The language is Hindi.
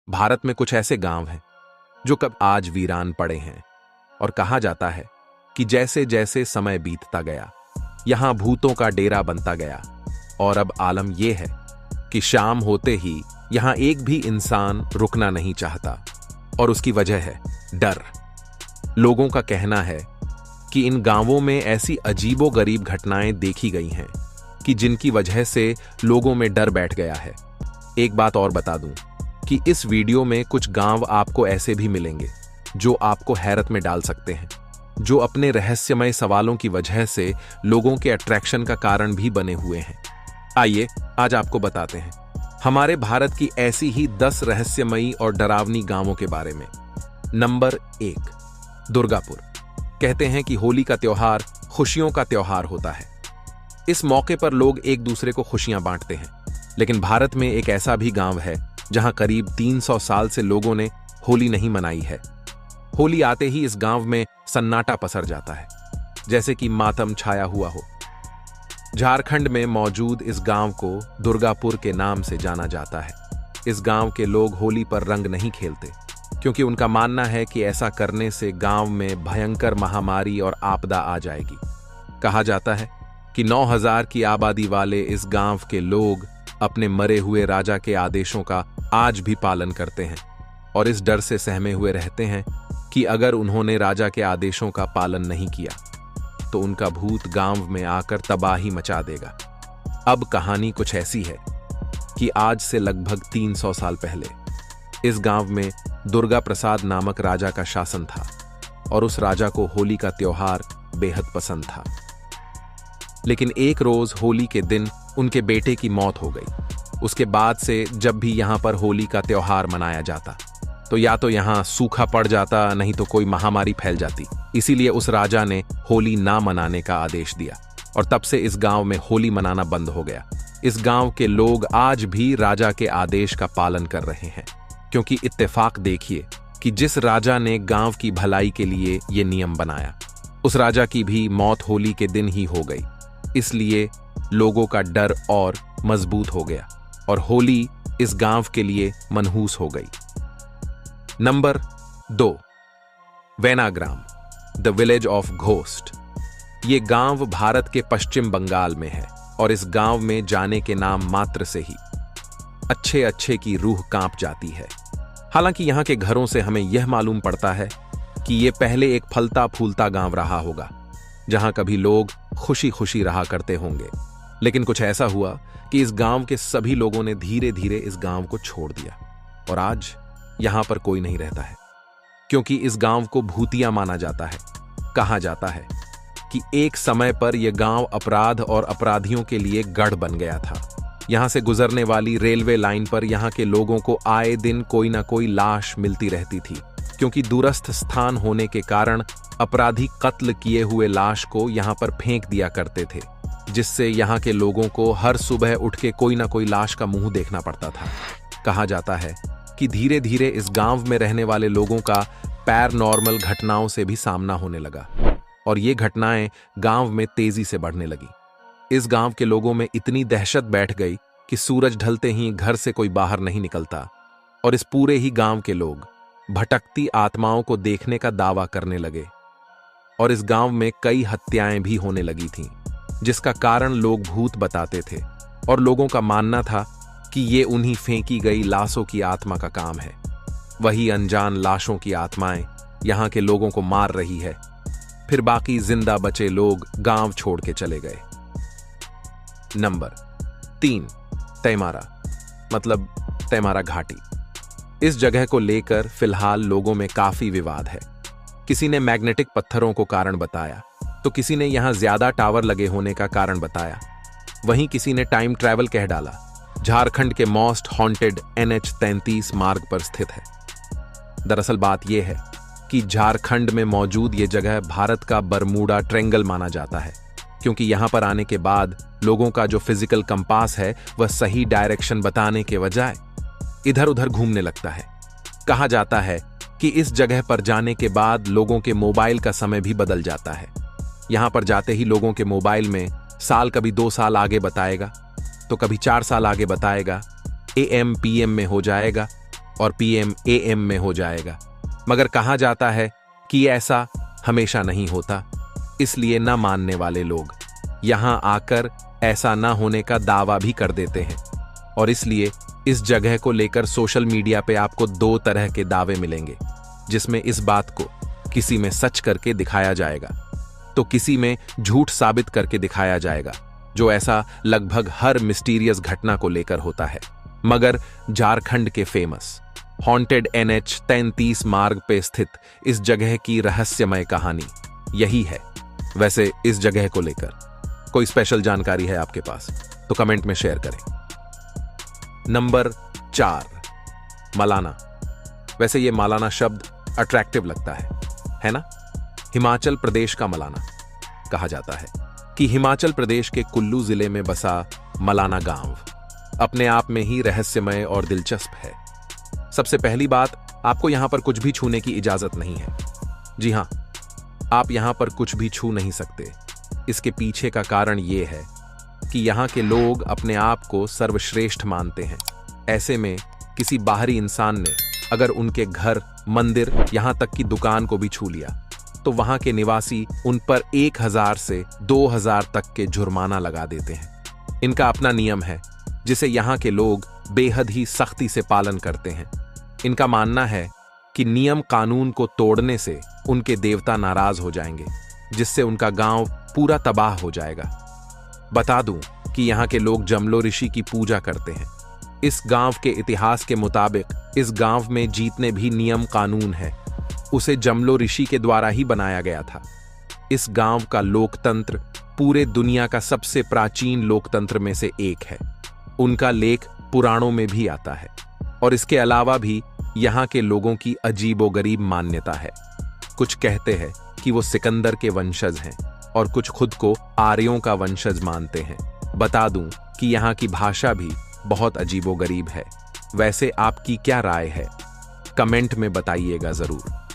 भारत में कुछ ऐसे गांव हैं जो कब आज वीरान पड़े हैं और कहा जाता है कि जैसे जैसे समय बीतता गया यहां भूतों का डेरा बनता गया और अब आलम यह है कि शाम होते ही यहां एक भी इंसान रुकना नहीं चाहता और उसकी वजह है डर। लोगों का कहना है कि इन गांवों में ऐसी अजीबोगरीब घटनाएं देखी गई हैं कि जिनकी वजह से लोगों में डर बैठ गया है। एक बात और बता दूं कि इस वीडियो में कुछ गांव आपको ऐसे भी मिलेंगे जो आपको हैरत में डाल सकते हैं, जो अपने रहस्यमय सवालों की वजह से लोगों के अट्रैक्शन का कारण भी बने हुए हैं। आइए आज आपको बताते हैं हमारे भारत की ऐसी ही 10 रहस्यमयी और डरावनी गांवों के बारे में। नंबर 1, दुर्गापुर। कहते हैं कि होली का त्योहार खुशियों का त्योहार होता है। इस मौके पर लोग एक दूसरे को खुशियां बांटते हैं, लेकिन भारत में एक ऐसा भी गांव है जहां करीब 300 साल से लोगों ने होली नहीं मनाई है। होली आते ही इस गांव में सन्नाटा पसर जाता है, जैसे कि मातम छाया हुआ हो। झारखंड में मौजूद इस गांव को दुर्गापुर के नाम से जाना जाता है। इस गांव के लोग होली पर रंग नहीं खेलते क्योंकि उनका मानना है कि ऐसा करने से गांव में भयंकर महामारी और आपदा आ जाएगी। कहा जाता है कि 9000 की आबादी वाले इस गांव के लोग अपने मरे हुए राजा के आदेशों का आज भी पालन करते हैं और इस डर से सहमे हुए रहते हैं कि अगर उन्होंने राजा के आदेशों का पालन नहीं किया तो उनका भूत गांव में आकर तबाही मचा देगा। अब कहानी कुछ ऐसी है कि आज से लगभग 300 साल पहले इस गांव में दुर्गा प्रसाद नामक राजा का शासन था और उस राजा को होली का त्योहार बेहद पसंद था। लेकिन एक रोज होली के दिन उनके बेटे की मौत हो गई। उसके बाद से जब भी यहां पर होली का त्योहार मनाया जाता तो या तो यहां सूखा पड़ जाता, नहीं तो कोई महामारी फैल जाती। इसीलिए उस राजा ने होली ना मनाने का आदेश दिया और तब से इस गांव में होली मनाना बंद हो गया। इस गांव के लोग आज भी राजा के आदेश का पालन कर रहे हैं, क्योंकि इत्तेफाक देखिए कि जिस राजा ने गांव की भलाई के लिए ये नियम बनाया उस राजा की भी मौत होली के दिन ही हो गई। इसलिए लोगों का डर और मजबूत हो गया और होली इस गांव के लिए मनहूस हो गई। Number 2, Venagram, the village of ghost. ये गांव भारत के पश्चिम बंगाल में है और इस गांव में जाने के नाम मात्र से ही अच्छे अच्छे की रूह कांप जाती है। हालांकि यहां के घरों से हमें यह मालूम पड़ता है कि यह पहले एक फलता फूलता गांव रहा होगा जहां कभी लोग खुशी खुशी रहा करते होंगे। लेकिन कुछ ऐसा हुआ कि इस गांव के सभी लोगों ने धीरे धीरे इस गांव को छोड़ दिया और आज यहां पर कोई नहीं रहता है, क्योंकि इस गांव को भूतिया माना जाता है। कहा जाता है कि एक समय पर यह गांव अपराध और अपराधियों के लिए गढ़ बन गया था। यहां से गुजरने वाली रेलवे लाइन पर यहां के लोगों को आए दिन कोई ना कोई लाश मिलती रहती थी, क्योंकि दूरस्थ स्थान होने के कारण अपराधी कत्ल किए हुए लाश को यहां पर फेंक दिया करते थे, जिससे यहां के लोगों को हर सुबह उठ के कोई ना कोई लाश का मुंह देखना पड़ता था। कहा जाता है कि धीरे धीरे इस गांव में रहने वाले लोगों का पैरानॉर्मल घटनाओं से भी सामना होने लगा और ये घटनाएं गांव में तेजी से बढ़ने लगी। इस गांव के लोगों में इतनी दहशत बैठ गई कि सूरज ढलते ही घर से कोई बाहर नहीं निकलता और इस पूरे ही गांव के लोग भटकती आत्माओं को देखने का दावा करने लगे और इस गांव में कई हत्याएं भी होने लगी थीं, जिसका कारण लोग भूत बताते थे और लोगों का मानना था कि ये उन्हीं फेंकी गई लाशों की आत्मा का काम है। वही अनजान लाशों की आत्माएं यहां के लोगों को मार रही है। फिर बाकी जिंदा बचे लोग गांव छोड़ के चले गए। नंबर 3, तैमारा, मतलब तैमारा घाटी। इस जगह को लेकर फिलहाल लोगों में काफी विवाद है। किसी ने मैग्नेटिक पत्थरों को कारण बताया तो किसी ने यहां ज्यादा टावर लगे होने का कारण बताया। वहीं किसी ने टाइम ट्रैवल कह डाला। झारखंड के मोस्ट हॉन्टेड NH-33 मार्ग पर स्थित है। दरअसल बात यह है कि झारखंड में मौजूद यह जगह भारत का बरमूडा ट्रायंगल माना जाता है, क्योंकि यहां पर आने के बाद लोगों का जो फिजिकल कंपास है वह सही डायरेक्शन बताने के बजाय इधर उधर घूमने लगता है। कहा जाता है कि इस जगह पर जाने के बाद लोगों के मोबाइल का समय भी बदल जाता है। यहां पर जाते ही लोगों के मोबाइल में साल कभी 2 साल आगे बताएगा तो कभी 4 साल आगे बताएगा, AM PM में हो जाएगा और PM AM में हो जाएगा। मगर कहा जाता है कि ऐसा हमेशा नहीं होता, इसलिए न मानने वाले लोग यहां आकर ऐसा न होने का दावा भी कर देते हैं। और इसलिए इस जगह को लेकर सोशल मीडिया पे आपको दो तरह के दावे मिलेंगे, जिसमें इस बात को किसी में सच करके दिखाया जाएगा तो किसी में झूठ साबित करके दिखाया जाएगा, जो ऐसा लगभग हर मिस्टीरियस घटना को लेकर होता है। मगर झारखंड के फेमस हॉन्टेड NH 33 मार्ग पे स्थित इस जगह की रहस्यमय कहानी यही है। वैसे इस जगह को लेकर कोई स्पेशल जानकारी है आपके पास तो कमेंट में शेयर करें। नंबर 4, मलाना। वैसे ये मलाना शब्द अट्रैक्टिव लगता है ना? हिमाचल प्रदेश का मलाना कहा जाता है कि हिमाचल प्रदेश के कुल्लू जिले में बसा मलाना गांव अपने आप में ही रहस्यमय और दिलचस्प है। सबसे पहली बात, आपको यहां पर कुछ भी छूने की इजाजत नहीं है। जी हां, आप यहां पर कुछ भी छू नहीं सकते। इसके पीछे का कारण यह है कि यहां के लोग अपने आप को सर्वश्रेष्ठ मानते हैं। ऐसे में किसी बाहरी इंसान ने अगर उनके घर, मंदिर, यहां तक कि दुकान को भी छू लिया तो वहां के निवासी उन पर 1000 से 2000 तक के जुर्माना लगा देते हैं। इनका अपना नियम है जिसे यहां के लोग बेहद ही सख्ती से पालन करते हैं। इनका मानना है कि नियम कानून को तोड़ने से उनके देवता नाराज हो जाएंगे, जिससे उनका गांव पूरा तबाह हो जाएगा। बता दूं कि यहाँ के लोग जमलो ऋषि की पूजा करते हैं। इस गांव के इतिहास के मुताबिक इस गांव में जितने भी नियम कानून है उसे जमलो ऋषि के द्वारा ही बनाया गया था। इस गांव का लोकतंत्र पूरे दुनिया का सबसे प्राचीन लोकतंत्र में से एक है। उनका लेख पुराणों में भी आता है। और इसके अलावा भी यहाँ के लोगों की अजीबोगरीब मान्यता है। कुछ कहते हैं कि वो सिकंदर के वंशज हैं और कुछ खुद को आर्यों का वंशज मानते हैं। बता दूं कि यहाँ की भाषा भी बहुत अजीबोगरीब है। वैसे आपकी क्या राय है? कमेंट में बताइएगा जरूर।